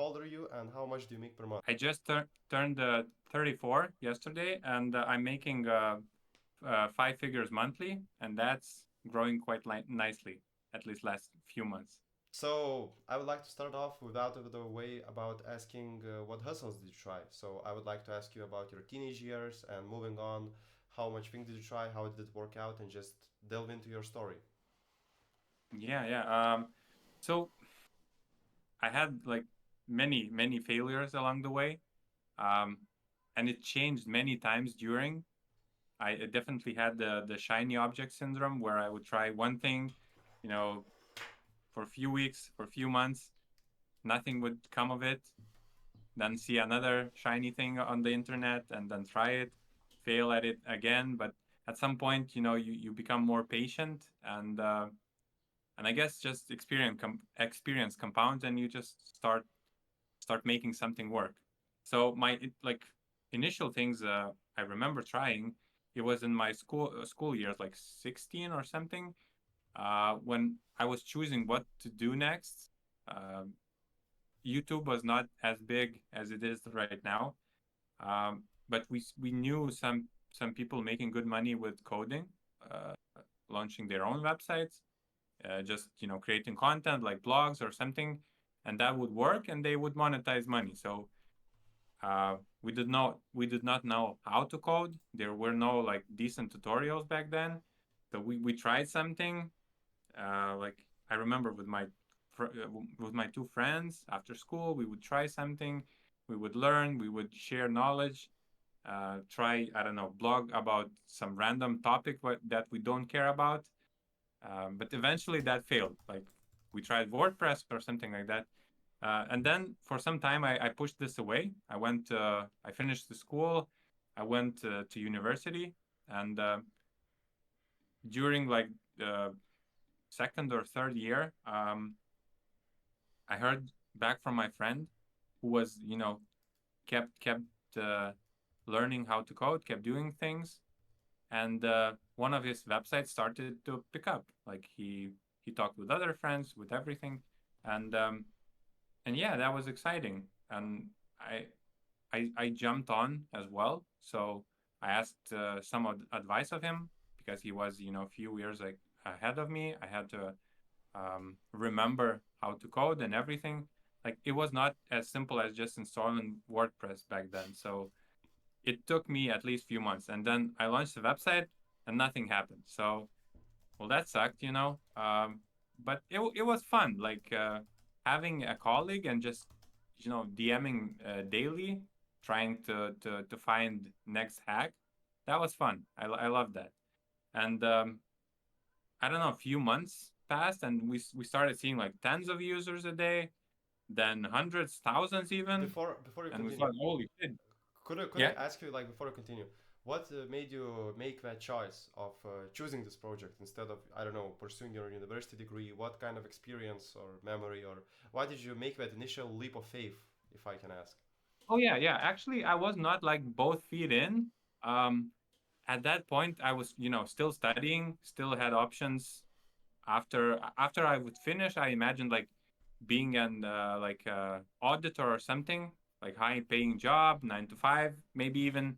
old are you, and how much do you make per month? I just turned 34 yesterday, and I'm making 5 figures monthly, and that's growing quite nicely, at least last few months. So I would like to start off without of the way about asking what hustles did you try. So I would like to ask you about your teenage years and moving on. How much thing did you try? How did it work out? And just delve into your story. Yeah, yeah. So I had like many failures along the way, um, and it changed many times during. I definitely had the shiny object syndrome where I would try one thing, you know, for a few weeks, for a few months, nothing would come of it. Then see another shiny thing on the internet and then try it, fail at it again. But at some point, you become more patient, and I guess just experience compounds, and you just start making something work. So like initial things I remember trying, it was in my school years, like 16 or something, when I was choosing what to do next. Uh, YouTube was not as big as it is right now, but we knew some people making good money with coding, uh, launching their own websites, just creating content like blogs or something, and that would work, and they would monetize money. So we did not know how to code. There were no like decent tutorials back then, so we tried something. Like I remember with my two friends after school, we would try something, we would learn, we would share knowledge, try, I don't know, blog about some random topic that we don't care about. But eventually that failed. Like we tried WordPress or something like that. And then for some time, I pushed this away. I finished the school, I went to university, and during like the second or third year, I heard back from my friend who was, kept uh, learning how to code, kept doing things, and one of his websites started to pick up. Like he talked with other friends, with everything, and yeah, that was exciting. And I I jumped on as well. So I asked some advice of him because he was, a few years like ahead of me. I had to remember how to code and everything. Like it was not as simple as just installing WordPress back then. So it took me at least few months, and then I launched the website and nothing happened. So well, that sucked, but it was fun, like having a colleague and just DMing daily, trying to find next hack. That was fun. I love that. And I don't know, a few months passed, and we started seeing like tens of users a day, then hundreds, thousands even, Before you and we continue, thought, holy shit, could I yeah. ask you, like, before you continue, what made you make that choice of choosing this project instead of, I don't know, pursuing your university degree? What kind of experience or memory, or why did you make that initial leap of faith, if I can ask? Oh yeah, yeah. Actually, I was not like both feet in. Um, at that point, I was, still studying, still had options. After I would finish, I imagined like being an like auditor or something, like high paying job, 9 to 5, maybe even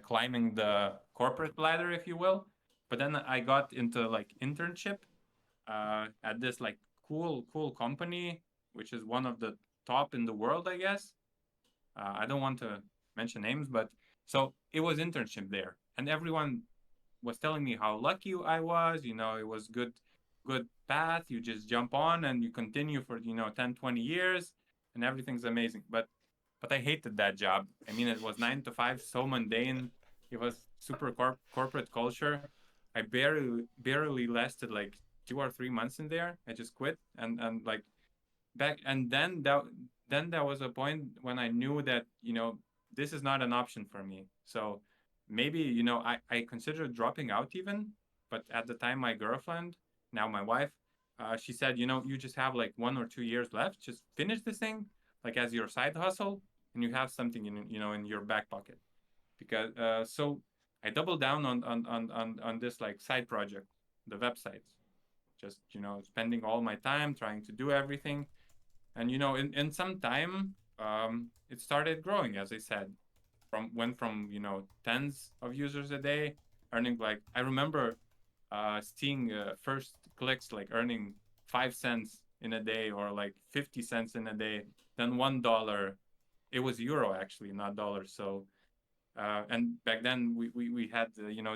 climbing the corporate ladder, if you will. But then I got into like internship at this like cool company, which is one of the top in the world, I guess. I don't want to mention names, but so it was internship there, and everyone was telling me how lucky I was. It was good path. You just jump on and you continue for 10, 20 years, and everything's amazing. But I hated that job. I mean, it was 9 to 5, so mundane. It was super corporate culture. I barely lasted like 2 or 3 months in there. I just quit, and like back, and then there was a point when I knew that this is not an option for me. So maybe I considered dropping out even, but at the time my girlfriend, now my wife, she said, you just have like 1 or 2 years left. Just finish this thing like as your side hustle, and you have something in your back pocket. Because so I doubled down on this like side project, the websites. Just spending all my time trying to do everything, And in some time, it started growing, as I said, from tens of users a day, earning, like, I remember seeing first clicks like earning 5 cents in a day, or like 50 cents in a day, then $1. It was euro, actually, not dollars. So and back then we had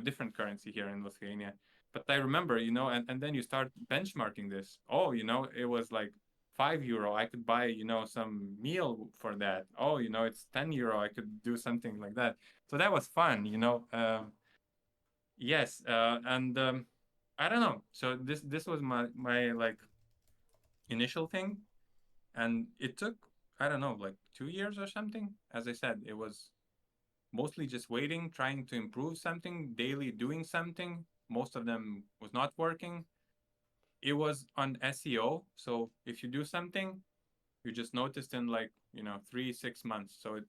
different currency here in Lithuania. But I remember, and then you start benchmarking this. Oh, it was like €5. I could buy some meal for that. Oh, it's €10. I could do something like that. So that was fun. Yes, and I don't know. So this was my like initial thing, and it took, I don't know, like 2 years or something. As I said, it was mostly just waiting, trying to improve something, daily doing something. Most of them was not working. It was on SEO. So if you do something, you just noticed in, like, 3 6 months. So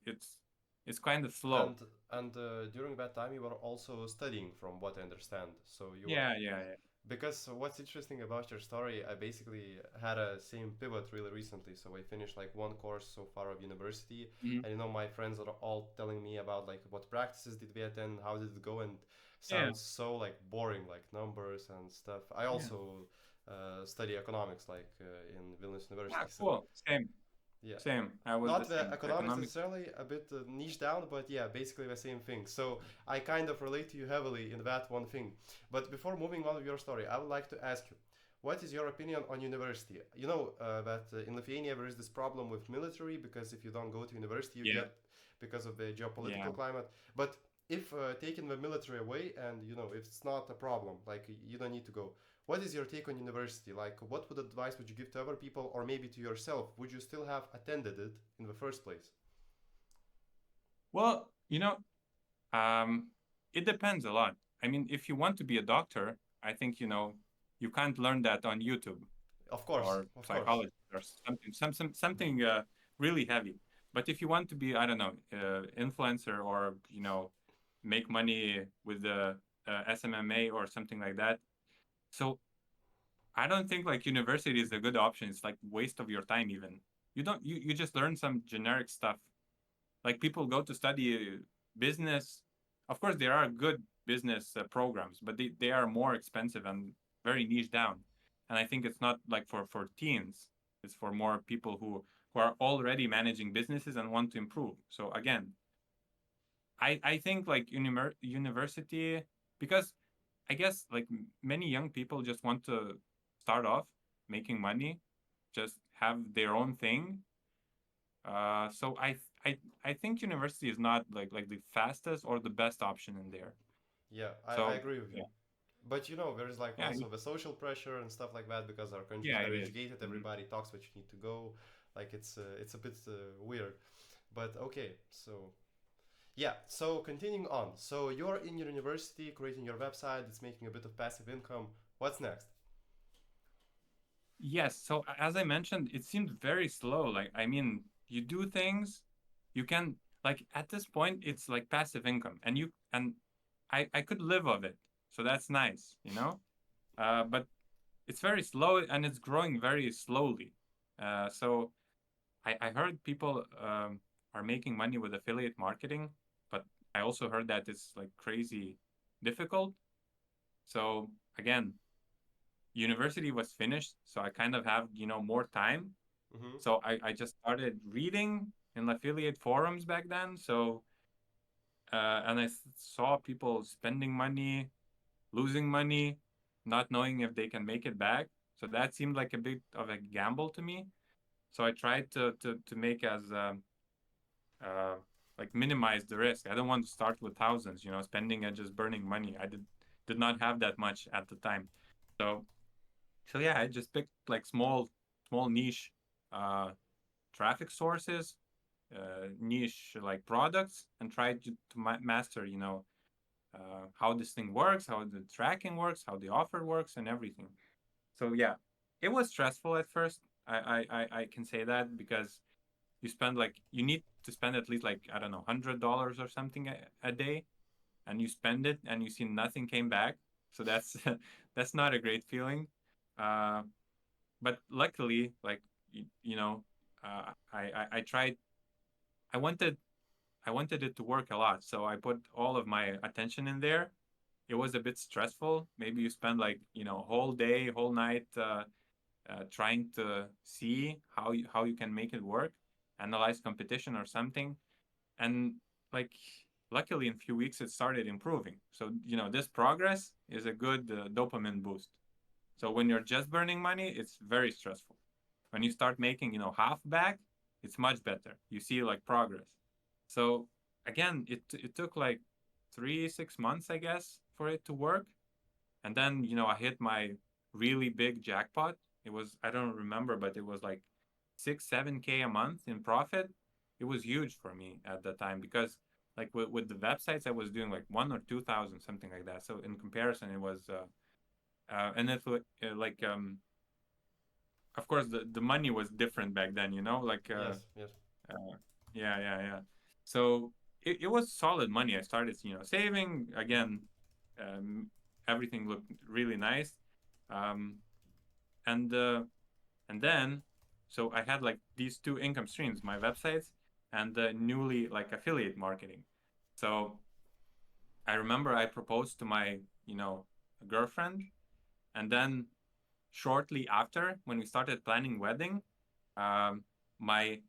it's kind of slow. And during that time, you were also studying, from what I understand. So you were, Yeah, yeah, yeah. because what's interesting about your story, I basically had a same pivot really recently. So I finished like one course so far of university, Mhm. and my friends are all telling me about like what practices did we attend, how did it go, and Yeah, sounds so like boring, like numbers and stuff. I yeah. also study economics, like in Vilnius Ah, University. So cool. Same, yeah, same. I was the not the same. economics Economics. necessarily, a bit niche down, but yeah, basically the same thing. So I kind of relate to you heavily in that one thing. But before moving on with your story, I would like to ask you, what is your opinion on university? You know that in Lithuania there is this problem with military, because if you don't go to university, you Yeah, get, because of the yeah. geopolitical climate. But if taking the military away, and if it's not a problem, like you don't need to go, what is your take on university? Like, what would advice would you give to other people, or maybe to yourself? Would you still have attended it in the first place? Well, um, it depends a lot. I mean, if you want to be a doctor, I think you can't learn that on YouTube Of course, or of course. psychology or something really heavy. But if you want to be, I don't know, influencer, or make money with the SMMA or something like that. So I don't think like university is a good option. It's like waste of your time even. You just learn some generic stuff. Like, people go to study business. Of course, there are good business programs, but they are more expensive and very niche down. And I think it's not like for teens. It's for more people who are already managing businesses and want to improve. So again, I think like university, because I guess like many young people just want to start off making money, just have their own thing. So I think university is not like the fastest or the best option in there. Yeah, I So agree with you. yeah, But there is like yeah, also the social pressure and stuff like that, because our country is yeah, it very is. educated. Mhm. Everybody talks that you need to go. Like it's a bit weird. But okay, so yeah. So continuing on. So you're in your university, creating your website. It's making a bit of passive income. What's next? Yes. So as I mentioned, it seems very slow. Like, I mean, you do things, you can, like, at this point, it's like passive income, and I could live of it. So that's nice. But it's very slow, and it's growing very slowly. So I heard people are making money with affiliate marketing, but I also heard that it's like crazy difficult. So again, university was finished, so I kind of have more time. Mm-hmm. So I just started reading in affiliate forums back then. So and saw people spending money, losing money, not knowing if they can make it back. So that seemed like a bit of a gamble to me. So I tried to make as uh, like minimize the risk. I don't want to start with thousands, spending and just burning money. I did not have that much at the time. So yeah, I just picked like small niche uh, traffic sources, niche like products, and tried to master, how this thing works, how the tracking works, how the offer works, and everything. So yeah, it was stressful at first. I can say that because you need to spend at least, like, I don't know, $100 or something a day, and you spend it and you see nothing came back. So that's not a great feeling. Uh, but luckily, like, you know, I tried. I wanted I wanted it to work a lot, so I put all of my attention in there. It was a bit stressful. Maybe you spend like whole day, whole night trying to see how you can make it work, analyze competition or something, and like luckily in a few weeks it started improving. So this progress is a good dopamine boost. So when you're just burning money, it's very stressful. When you start making half back, it's much better. You see like progress. So again, it took like 3 6 months, I guess, for it to work. And then I hit my really big jackpot. It was, I don't remember, but it was like 6 7K a month in profit. It was huge for me at the time because like with the websites I was doing like 1 or 2 thousand, something like that. So in comparison it was and it's like of course the money was different back then, like Yes, yes. uh yeah. So it was solid money. I started saving again. um Everything looked really nice. um and and then so I had like these two income streams, my websites and the newly like affiliate marketing. So I remember I proposed to my girlfriend, and then shortly after, when we started planning wedding, my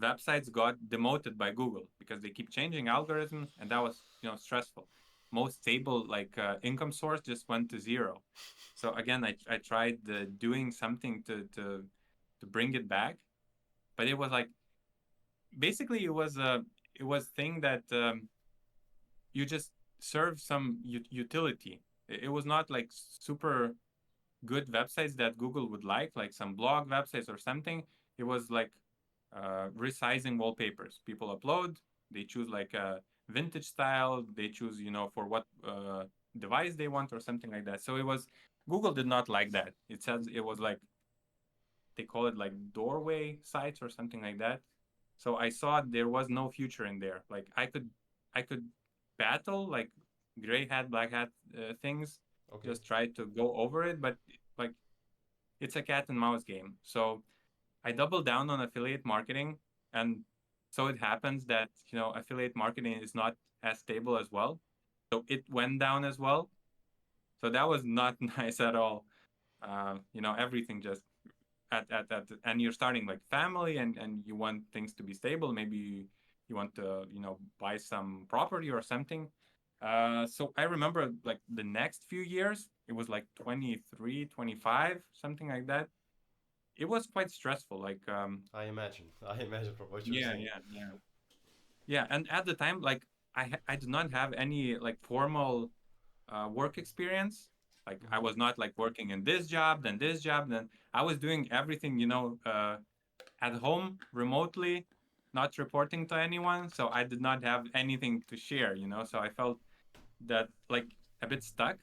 websites got demoted by Google because they keep changing algorithms, and that was stressful. Most stable like income source just went to zero. So again, I tried doing something to bring it back, but it was like basically it was thing that you just serve some utility. It was not like super good websites that Google would like some blog websites or something. It was like resizing wallpapers. People upload, they choose like a vintage style, they choose, for what device they want or something like that. So it was, Google did not like that. It says it was like, they call it like doorway sites or something like that. So I saw there was no future in there. Like I could battle like gray hat, black hat things, Okay. just try to go over it, but like it's a cat and mouse game. So I doubled down on affiliate marketing, and so it happens that affiliate marketing is not as stable as well. So it went down as well. So that was not nice at all. Everything just and you're starting like family, and you want things to be stable. Maybe you want to buy some property or something. So I remember like the next few years, it was like 23, 25, something like that. It was quite stressful. Like I imagine. I imagine from what you're yeah, saying. yeah. And at the time, like I did not have any like formal work experience. Like I Hmm. was not like working in this job, then this job, then I was doing everything, at home remotely, not reporting to anyone. So I did not have anything to share. So I felt that like a bit stuck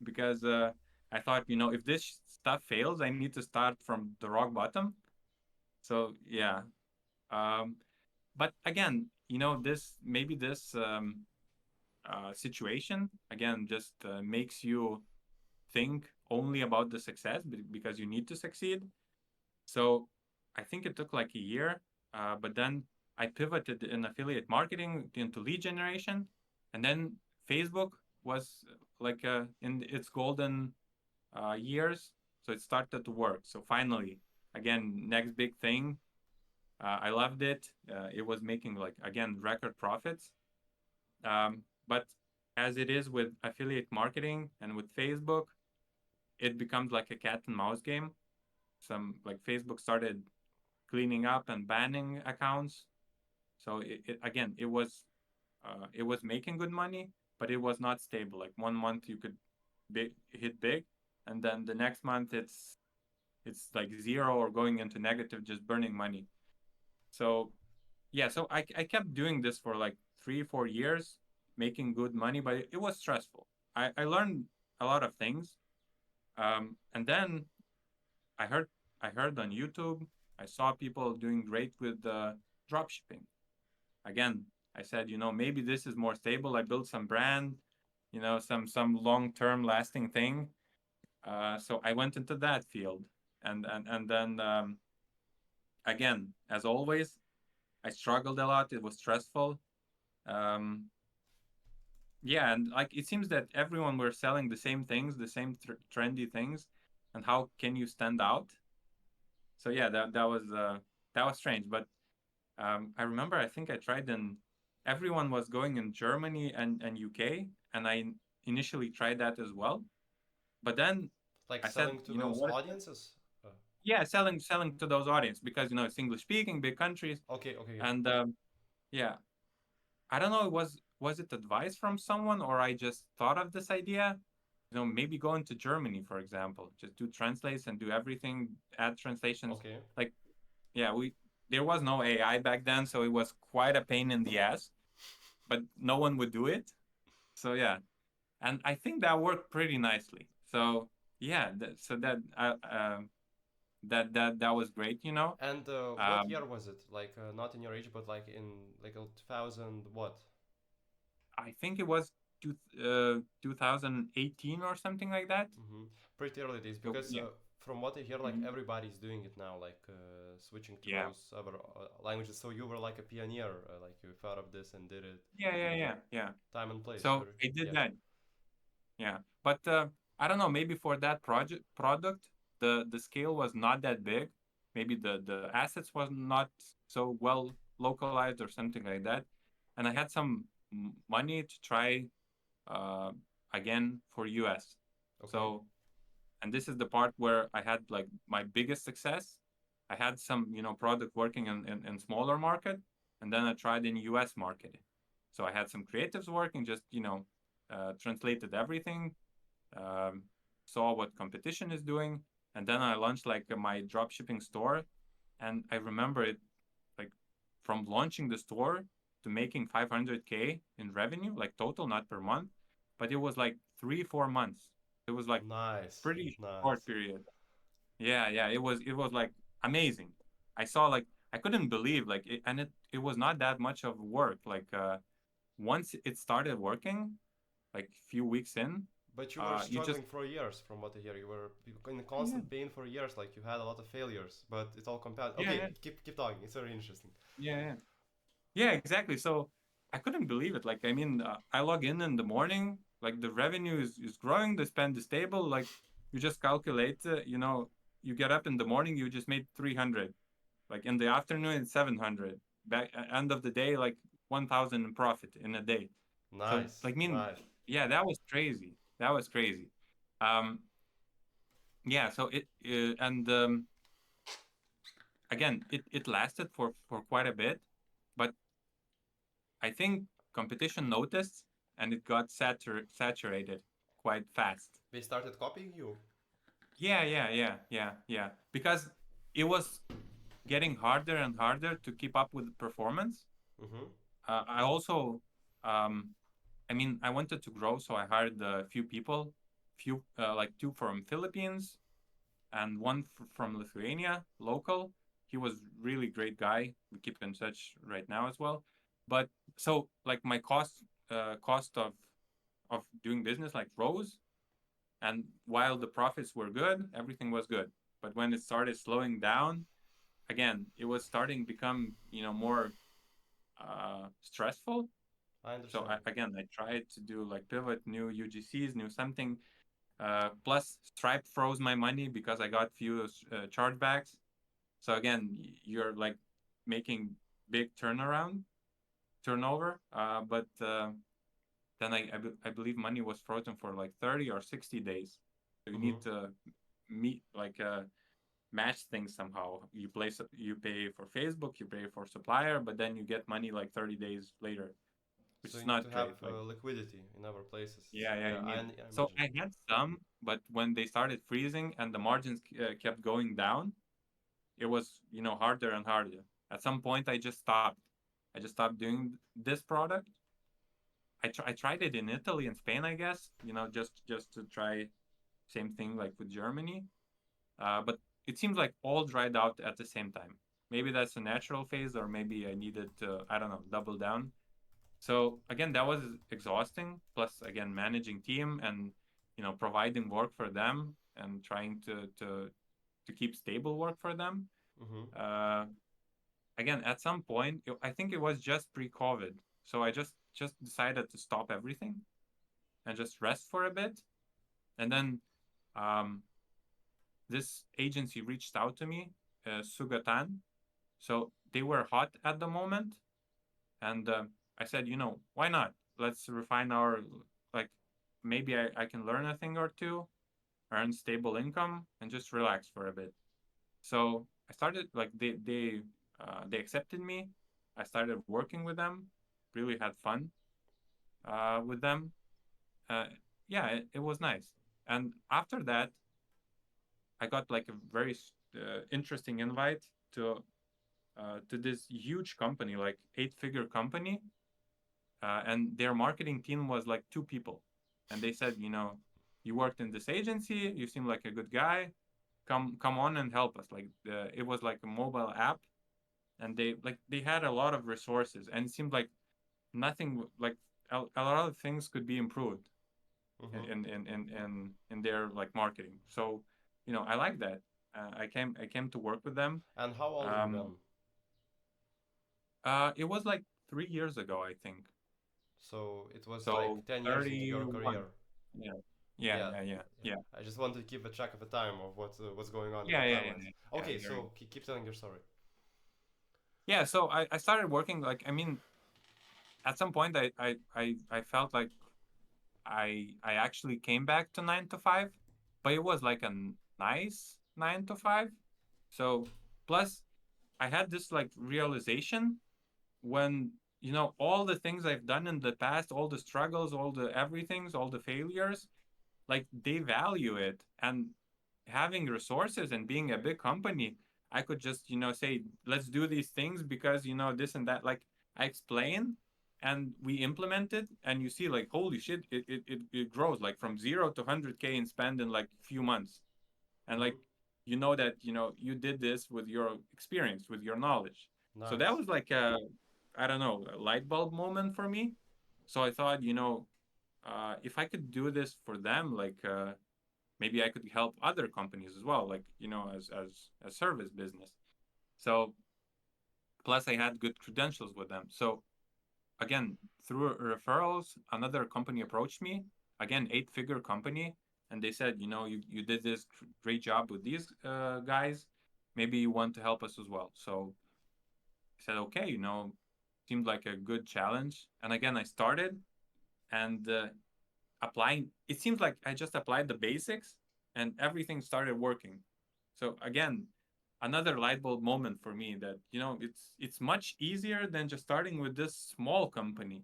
because I thought, if this stuff fails, I need to start from the rock bottom. So yeah. Um, but again, this situation again just makes you think only about the success because you need to succeed. So I think it took like a year, but then I pivoted in affiliate marketing into lead generation, and then Facebook was like in its golden years, so it started to work. So finally, again, next big thing. I loved it. It was making like again record profits. But as it is with affiliate marketing and with Facebook, it becomes like a cat and mouse game. Some like Facebook started cleaning up and banning accounts. So again, it was making good money, but it was not stable. Like 1 month you could hit big, and then the next month it's like zero or going into negative, just burning money. So yeah, so I kept doing this for like 3 4 years, making good money, but it was stressful. I learned a lot of things, and then I heard I heard on YouTube, I saw people doing great with drop shipping. Again, I said, maybe this is more stable. I built some brand, some long term lasting thing. So I went into that field, and then again, as always, I struggled a lot. It was stressful. Um, yeah, and like it seems that everyone were selling the same things, the same trendy things, and how can you stand out? So yeah, that was strange. But I remember I think I tried in everyone was going in Germany and UK, and I initially tried that as well. But then Like I said, selling to you know those what? audiences? Yeah, selling to those audience because you know it's English speaking, big countries, Okay, okay, yeah. and yeah, I don't know. Was it advice from someone or I just thought of this idea? You know, maybe go into Germany, for example, just do translates and do everything, add translations. Okay. Like, yeah, we there was no AI back then, so it was quite a pain in the ass, but no one would do it. So yeah, and I think that worked pretty nicely. So yeah, so that was great, you know. And what Um, year was it? Like not in your age, but like in like 2000 what? I think it was 2018 or something like that. Mm-hmm. Pretty early days So because yeah, from what I hear, like mhm. everybody's doing it now, like switching to Yeah, those other languages. So you were like a pioneer, like you thought of this and did it yeah. time and place. So Very I did yeah. that. Yeah, but I don't know. Maybe for that product, the scale was not that big. Maybe the assets was not so well localized or something like that. And I had some money to try uh, again for US. Okay. So, and this is the part where I had like my biggest success. I had some, you know, product working in smaller market, and then I tried in US market. So I had some creatives working, just, you know, translated everything, um, saw what competition is doing, and then I launched like my drop shipping store. And I remember it like from launching the store to making 500K in revenue, like total, not per month, but it was like 3 4 months. It was like Nice. pretty short Nice. period. Yeah, it was like amazing. I saw like I couldn't believe like it, and it was not that much of work. Like once it started working, like few weeks in, But you were you just struggling for years, from what I hear. You were in yeah, constant pain for years. Like you had a lot of failures, but it all compounded. yeah, Okay, yeah, keep talking. It's very interesting. yeah, yeah. Yeah, exactly. So I couldn't believe it. Like, I mean, I log in the morning, like the revenue is growing, the spend is stable. Like, you just calculate, you know, you get up in the morning, you just made 300. Like in the afternoon, it's 700. Back end of the day, like 1,000 in profit in a day. So, Nice. like, I mean, Nice. yeah, that was crazy. That was crazy. Um, yeah. So and again, it lasted for quite a bit, but I think competition noticed and it got saturated quite fast. They started copying you. Yeah. Because it was getting harder and harder to keep up with the performance. Mm-hmm. I also, um, I mean, I wanted to grow, so I hired a few people, few like two from Philippines and one from Lithuania, local. He was really great guy. We keep in touch right now as well. But so like my cost of doing business like rose, and while the profits were good, everything was good. But when it started slowing down, again, it was starting to become more stressful. I So understand. again, I tried to do like pivot, new UGCs, new something. Plus, Stripe froze my money because I got few chargebacks. So again, you're like making big turnover. But then I believe money was frozen for like 30 or 60 days. So you Mm-hmm. need to meet like match things somehow. You pay for Facebook, you pay for supplier, but then you get money like 30 days later, which So is you need to not have great. Like liquidity in other places. yeah, Yeah, you I, need. I So imagine. I had some, but when they started freezing and the margins kept going down, it was harder and harder. At some point, I just stopped. I just stopped doing this product. I tried it in Italy and Spain, I guess. Just to try same thing like with Germany. But it seems like all dried out at the same time. Maybe that's a natural phase, or maybe I needed to, I don't know, double down. So again, that was exhausting. Plus, again, managing team and providing work for them and trying to keep stable work for them. Mm-hmm. Uh, Again, at some point, I think it was just pre-COVID, so I just decided to stop everything and just rest for a bit. And then um, this agency reached out to me, Sugatan. So they were hot at the moment, and I said, why not? Let's refine our like. Maybe I can learn a thing or two, earn stable income, and just relax for a bit. So I started like they accepted me. I started working with them. Really had fun with them. Uh, yeah, it was nice. And after that, I got like a very interesting invite to this huge company, like eight-figure company, and their marketing team was like two people, and they said, you worked in this agency, you seem like a good guy, come on and help us. Like it was like a mobile app, and they had a lot of resources, and it seemed like nothing like a lot of things could be improved Mm-hmm. in their like marketing. So I like that. I came to work with them. And how old are you um then? it was like 3 years ago, I think. So it was So like 10 years into your 31. career. Yeah, yeah, Yeah, yeah, yeah, yeah. yeah, I just wanted to keep a track of the time of what's going on in the yeah, yeah, yeah, timelines. yeah, yeah. Okay, so keep telling your story. Yeah, so I started working, like, I mean, at some point I felt like I actually came back to 9 to 5, but it was like a nice 9 to 5. So plus I had this like realization when all the things I've done in the past, all the struggles, all the everythings, all the failures, like they value it. And having resources and being a big company, I could just say, let's do these things because this and that. Like I explain and we implement it, and you see like, holy shit, it grows like from 0 to 100K in spend in like few months. And Mm-hmm. like that you did this with your experience, with your knowledge. So that Nice. was like a, I don't know, a light bulb moment for me. So I thought, if I could do this for them, like maybe I could help other companies as well, like as a service business. So plus I had good credentials with them. So again, through referrals, another company approached me, again, eight-figure company, and they said, you did this great job with these guys. Maybe you want to help us as well. So I said, okay, seemed like a good challenge. And again, I started and applying. It seems like I just applied the basics and everything started working. So again, another light bulb moment for me that it's much easier than just starting with this small company.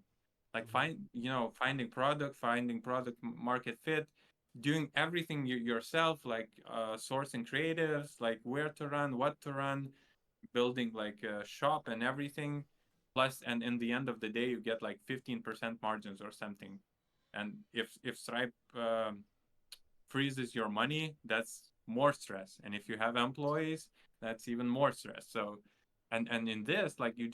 Like Mm-hmm. finding product market fit, doing everything yourself, like sourcing creatives, like where to run, what to run, building like a shop and everything. Plus, and in the end of the day, you get like 15% margins or something. And if Stripe freezes your money, that's more stress. And if you have employees, that's even more stress. So, and in this, like you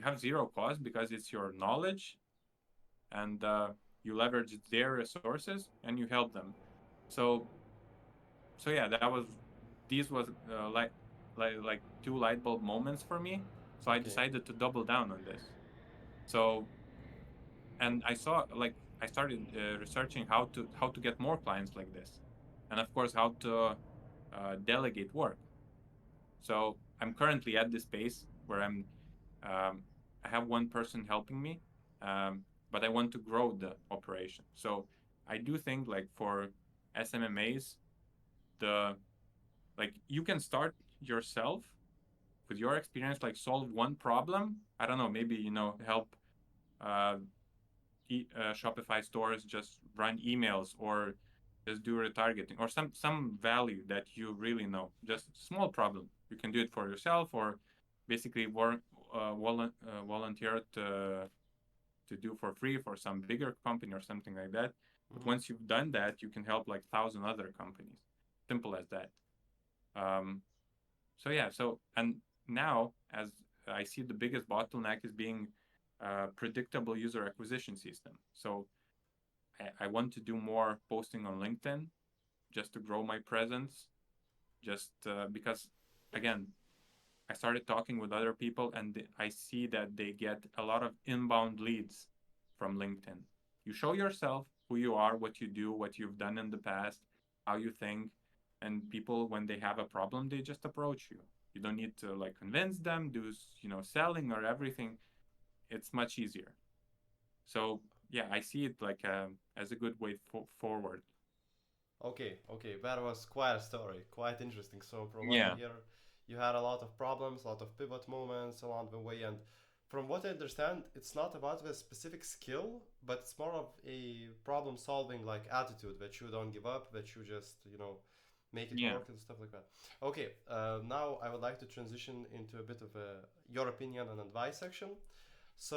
have zero cost because it's your knowledge, and you leverage their resources and you help them. So yeah, that was these was like two light bulb moments for me. So I Okay. decided to double down on this. So and I saw like I started researching how to get more clients like this, and of course how to delegate work. So I'm currently at this space where um, I have one person helping me, but I want to grow the operation. So I do think like for SMMAs, the like you can start yourself with your experience, like solve one problem. I don't know, maybe help uh, Shopify stores just run emails or just do retargeting or some value that you really know. Just small problem. You can do it for yourself or basically volunteer to do for free for some bigger company or something like that. But Mm-hmm. once you've done that, you can help like 1,000 other companies. Simple as that. Um, so yeah, and now as I see the biggest bottleneck is being predictable user acquisition system. So I want to do more posting on LinkedIn just to grow my presence, just because. again, I started talking with other people, and I see that they get a lot of inbound leads from LinkedIn. You show yourself who you are, what you do, what you've done in the past, how you think, and people, when they have a problem, they just approach you. You don't need to like convince them, do selling or everything. It's much easier. So yeah, I see it like as a good way forward. Okay, okay, that was quite a story, quite interesting. So from what I Yeah, hear, you had a lot of problems, a lot of pivot moments along the way, and from what I understand, it's not about the specific skill, but it's more of a problem-solving like attitude that you don't give up, that you just make it yeah, work and stuff like that. Okay, now I would like to transition into a bit of your opinion and advice section.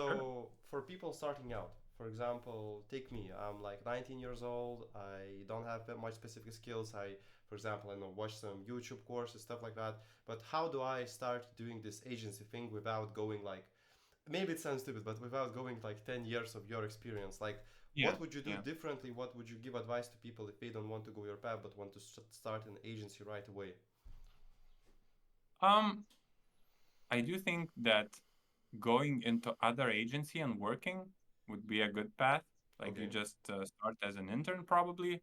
sure. So for people starting out, for example, take me. I'm like 19 years old. I don't have that much specific skills. For example, I know watch some YouTube courses, stuff like that. But how do I start doing this agency thing without going like, maybe it sounds stupid, but without going like 10 years of your experience? Like, Yeah, what would you do yeah. differently? What would you give advice to people if they don't want to go your path but want to start an agency right away? Um, I do think that going into other agency and working would be a good path. Like you Okay. just start as an intern probably,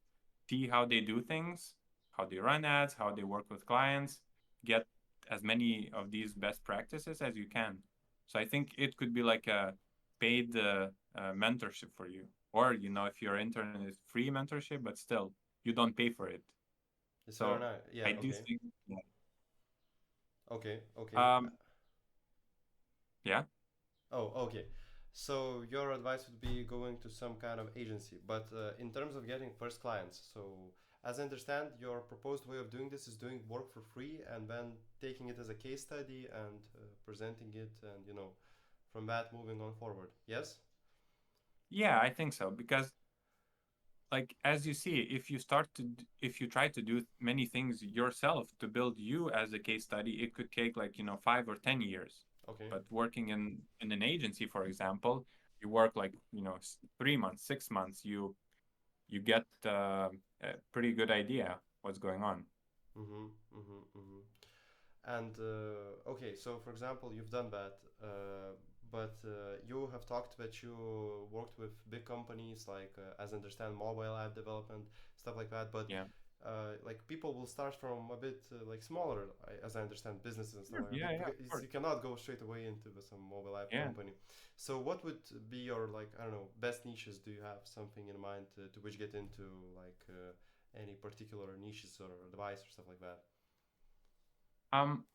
see how they do things, how they run ads, how they work with clients, get as many of these best practices as you can. So I think it could be like a paid mentorship for you. Or, if your intern is free mentorship, but still you don't pay for it. It's very So nice. Yeah. I do Okay. think, Okay. Okay. um, yeah, Oh, okay. So your advice would be going to some kind of agency, but in terms of getting first clients, so as I understand, your proposed way of doing this is doing work for free and then taking it as a case study and presenting it, and from that moving on forward. Yes. yeah, I think so because like as you see if you try to do many things yourself to build you as a case study, it could take like 5 or 10 years. Okay. But working in an agency, for example, you work like 3 months, 6 months, you get a pretty good idea what's going on. Mm-hmm. Mm-hmm. Mm-hmm. And okay, so for example, you've done that, but you have talked that you worked with big companies like, as I understand, mobile app development, stuff like that. But Yeah, like people will start from a bit like smaller, as I understand, businesses and stuff sure. like that. Yeah, yeah, of Because course. you cannot go straight away into some mobile app Yeah. company. So what would be your like, I don't know, best niches? Do you have something in mind to which get into like any particular niches or advice or stuff like that? um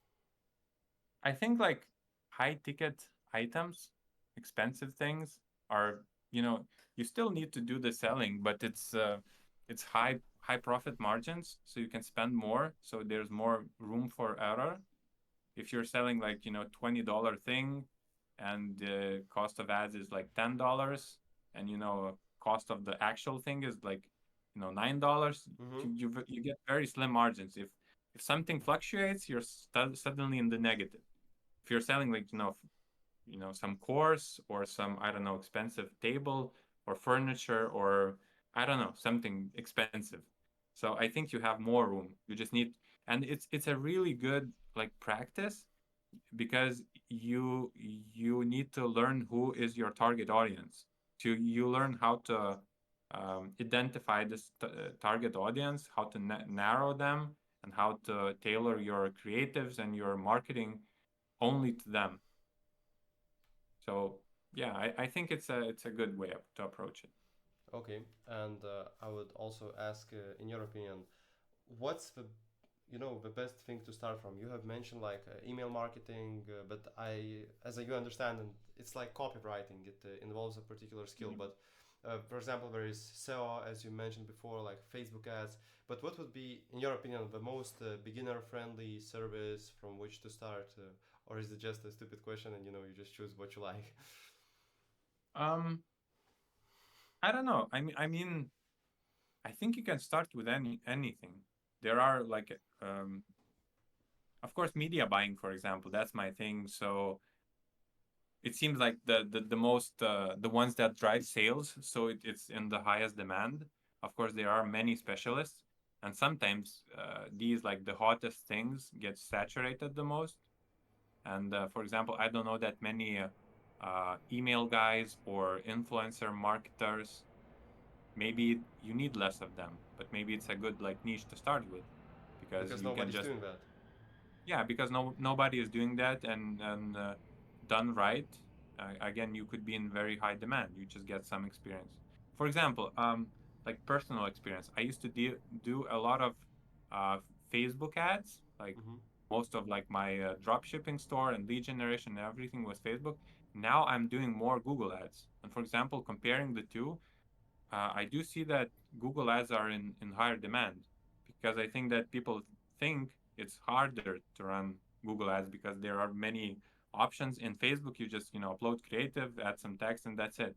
I think like high ticket items, expensive things are, you know, you still need to do the selling, but it's high profit margins, so you can spend more, so there's more room for error. If you're selling like, $20 thing and the cost of ads is like $10 and cost of the actual thing is like, $9, Mm-hmm. you get very slim margins. If something fluctuates, you're suddenly in the negative. If you're selling like some course or some, I don't know, expensive table or furniture or I don't know, something expensive, so I think you have more room. You just need, and it's a really good like practice because you need to learn who is your target audience. To you learn how to identify this target audience, how to narrow them, and how to tailor your creatives and your marketing only to them. So yeah, I think it's a good way to approach it. Okay, and I would also ask, in your opinion, what's the best thing to start from? You have mentioned like email marketing, but as you understand, and it's like copywriting. It involves a particular skill. Yeah. But for example, there is SEO, as you mentioned before, like Facebook ads. But what would be, in your opinion, the most beginner-friendly service from which to start? Or is it just a stupid question and you just choose what you like? Um, I don't know. I mean, I think you can start with anything. There are like, of course, media buying, for example. That's my thing. So it seems like the most the ones that drive sales. So it's in the highest demand. Of course, there are many specialists. and sometimes these like the hottest things get saturated the most. And for example, I don't know that many email guys or influencer marketers. Maybe you need less of them, but maybe it's a good like niche to start with, because because you can nobody's just, doing that. yeah, because nobody is doing that, and done right, again, you could be in very high demand. You just get some experience. For example, like personal experience, I used to do a lot of uh, Facebook ads. Like Hmm. most of like my drop shipping store and lead generation and everything was Facebook. Now I'm doing more Google ads. And for example, comparing the two, I do see that Google ads are in higher demand, because I think that people think it's harder to run Google ads because there are many options. In Facebook, you just, upload creative, add some text, and that's it.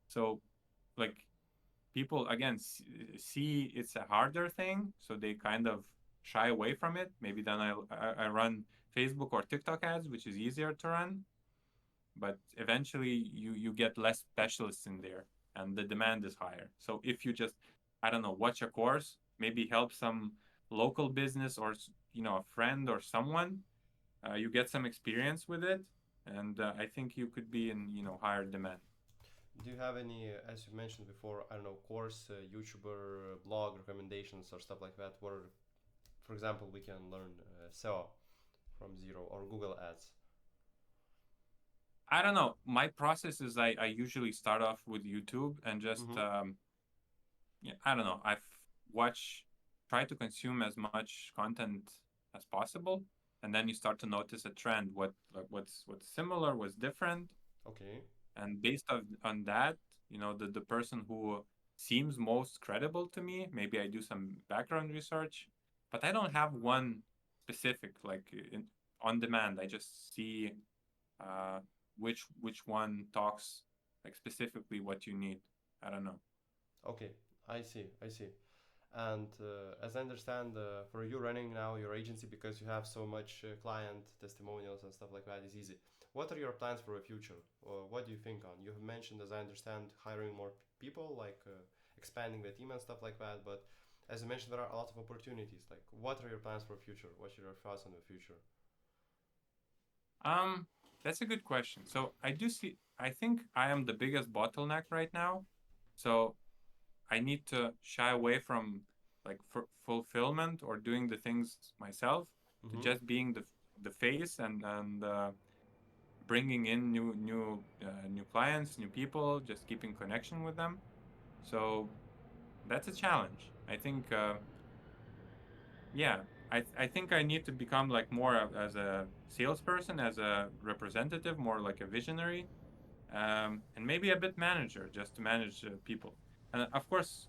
So, like, people again see it's a harder thing, so they kind of shy away from it. Maybe then I run Facebook or TikTok ads, which is easier to run, but eventually you get less specialists in there, and the demand is higher. So if you just, I don't know, watch a course, maybe help some local business, or a friend or someone, you get some experience with it, and I think you could be in higher demand. Do you have any, as you mentioned before, I don't know, course, YouTuber, blog recommendations or stuff like that, where, for example, we can learn SEO from zero or Google Ads? I don't know, my process is I usually start off with YouTube and just Mm-hmm. yeah, I don't know, watch try to consume as much content as possible, and then you start to notice a trend, what's similar, what's different. Okay. And based on that, the person who seems most credible to me, maybe I do some background research, but I don't have one specific, like on demand. I just see uh, which one talks like specifically what you need. I don't know. Okay. I see. I see. And as I understand, for you running now your agency because you have so much client testimonials and stuff like that is easy. What are your plans for the future? Or what do you think on? You have mentioned, as I understand, hiring more people, like expanding the team and stuff like that. But as you mentioned, there are a lot of opportunities. Like, what are your plans for the future? What are your thoughts on the future? Um, that's a good question. So I do see. I think I am the biggest bottleneck right now. So I need to shy away from like fulfillment or doing the things myself, to Mm-hmm. just being the face, and bringing in new clients, new people, just keeping connection with them. So that's a challenge. I think yeah, I think I need to become like more as a salesperson, as a representative, more like a visionary, and maybe a bit manager, just to manage people. And of course,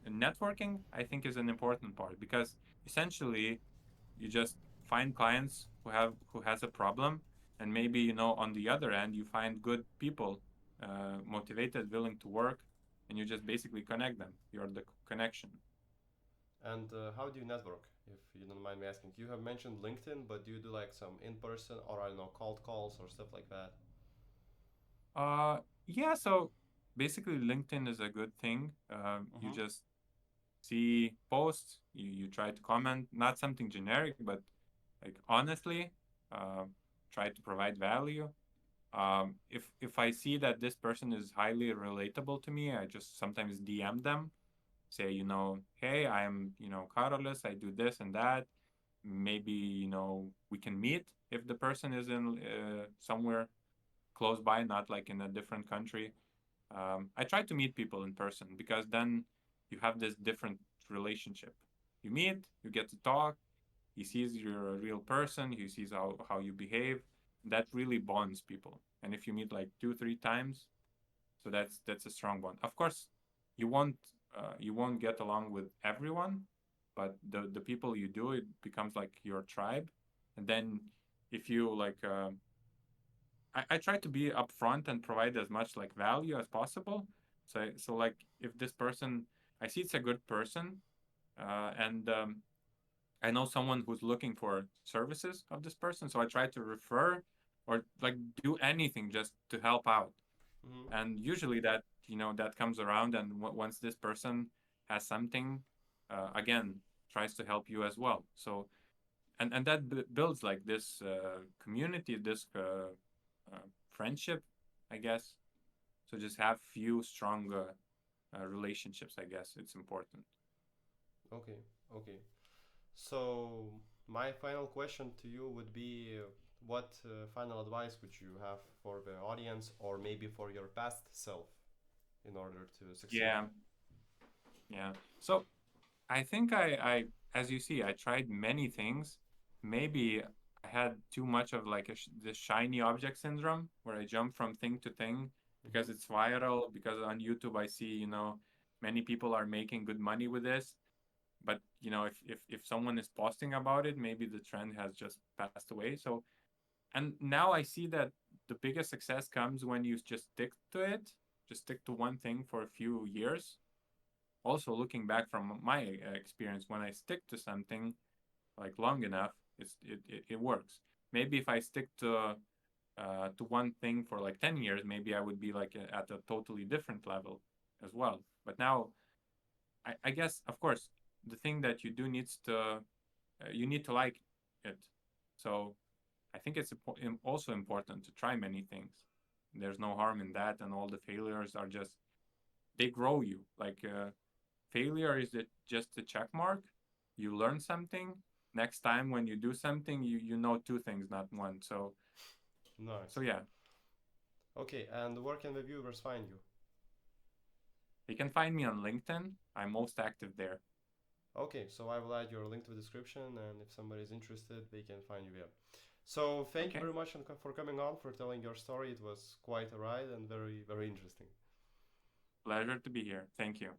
networking, I think, is an important part, because essentially you just find clients who has a problem, and maybe on the other end you find good people, motivated, willing to work, and you just basically connect them. You're the connection. And how do you network, if you don't mind me asking? You have mentioned LinkedIn, but do you do like some in person or I don't know, cold calls or stuff like that? Yeah, so basically LinkedIn is a good thing. You Mm-hmm. just see posts, you try to comment, not something generic, but like honestly, uh, try to provide value. If I see that this person is highly relatable to me, I just sometimes DM them, say, hey, I'm, Karolis, I do this and that. Maybe, we can meet if the person is in somewhere close by, not like in a different country. I try to meet people in person, because then you have this different relationship. You meet, you get to talk, he sees you're a real person, he sees how you behave. That really bonds people. And if you meet like 2 3 times, so that's a strong bond. Of course, you won't you won't get along with everyone, but the people you do, it becomes like your tribe. And then if you like I try to be upfront and provide as much like value as possible. So like if this person, I see it's a good person, and I know someone who's looking for services of this person, so I try to refer or like do anything just to help out. Mm-hmm. And usually that that comes around, and once this person has something, again tries to help you as well. So and that builds like this community, this friendship, I guess. So just have few strong relationships. I guess it's important. Okay, okay. So my final question to you would be, what final advice would you have for the audience, or maybe for your past self, in order to succeed? Yeah, yeah. So I think I as you see, I tried many things. Maybe I had too much of like the shiny object syndrome, where I jump from thing to thing because Mm-hmm. it's viral. Because on YouTube, I see many people are making good money with this. But if someone is posting about it, maybe the trend has just passed away. So and now I see that the biggest success comes when you just stick to it, just stick to one thing for a few years. Also, looking back from my experience, when I stick to something like long enough, it works. Maybe if I stick to one thing for like 10 years, maybe I would be like at a totally different level as well. But now, I guess, of course, the thing that you do needs to you need to like it. So I think it's also important to try many things. There's no harm in that, and all the failures are just they grow you. Like failure is just a check mark. You learn something. Next time when you do something, you know two things, not one. So Nice. yeah, Okay, and where can the viewers find you? you can find me on LinkedIn. I'm most active there. Okay, so I will add your link to the description, and if somebody is interested, they can find you there. So thank you Okay, very much for coming on, for telling your story. It was quite a ride and very, very interesting. pleasure to be here. Thank you.